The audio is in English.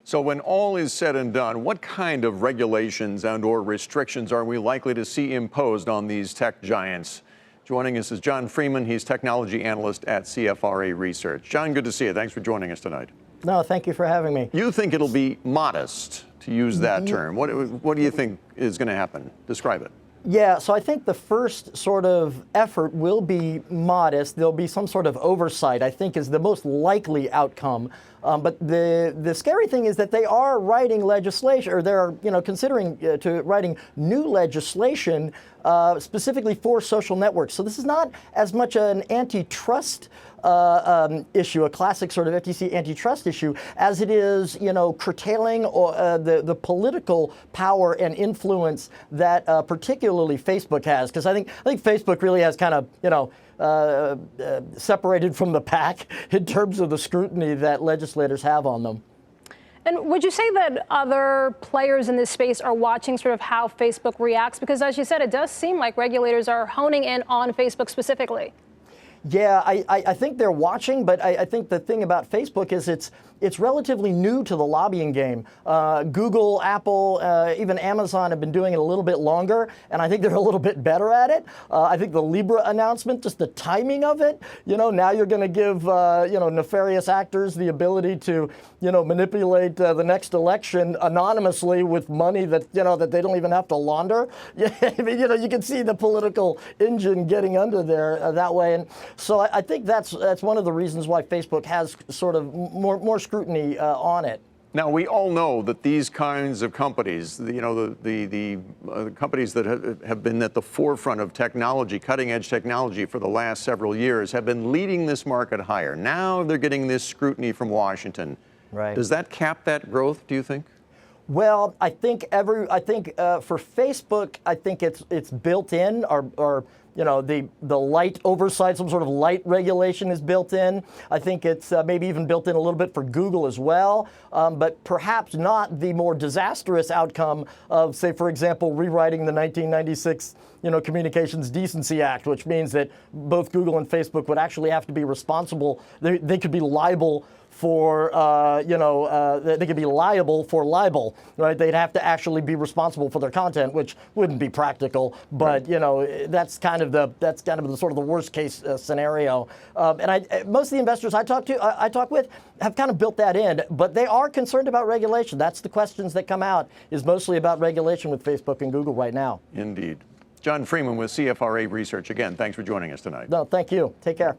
So when all is said and done, what kind of regulations and/or restrictions are we likely to see imposed on these tech giants? Joining us is John Freeman. He's technology analyst at CFRA Research. John, good to see you. Thanks for joining us tonight. No, thank you for having me. You think it'll be modest, to use that term. What do you think is going to happen? Describe it. Yeah, so I think the first sort of effort will be modest. There'll be some sort of oversight, I think, is the most likely outcome. But the scary thing is that they are writing legislation, or they're considering writing new legislation specifically for social networks. So this is not as much an antitrust issue, a classic sort of FTC antitrust issue, as it is, curtailing the political power and influence that particularly Facebook has. Because I think Facebook really has kind of, separated from the pack in terms of the scrutiny that legislators have on them. And would you say that other players in this space are watching sort of how Facebook reacts? Because as you said, it does seem like regulators are honing in on Facebook specifically. Yeah, I think they're watching, but I think the thing about Facebook is it's relatively new to the lobbying game. Google, Apple, even Amazon have been doing it a little bit longer, and I think they're a little bit better at it. I think the Libra announcement, just the timing of it, now you're going to give, nefarious actors the ability to, manipulate the next election anonymously with money that, that they don't even have to launder. I mean, you can see the political engine getting under there that way. And so I think that's one of the reasons why Facebook has sort of more scrutiny on it. Now, we all know that these kinds of companies, the companies that have been at the forefront of technology, cutting-edge technology for the last several years, have been leading this market higher. Now they're getting this scrutiny from Washington. Right. Does that cap that growth, do you think? Well, I think for Facebook, I think it's built in, or the light oversight, some sort of light regulation is built in. I think it's maybe even built in a little bit for Google as well, but perhaps not the more disastrous outcome of, say, for example, rewriting the 1996 Communications Decency Act, which means that both Google and Facebook would actually have to be responsible. They could be liable for, they could be liable for libel, right? They'd have to actually be responsible for their content, which wouldn't be practical. But that's kind of the sort of the worst case scenario. And most of the investors I talk with have kind of built that in, but they are concerned about regulation. That's the questions that come out, is mostly about regulation with Facebook and Google right now. Indeed. John Freeman with CFRA Research. Again, thanks for joining us tonight. No, thank you. Take care.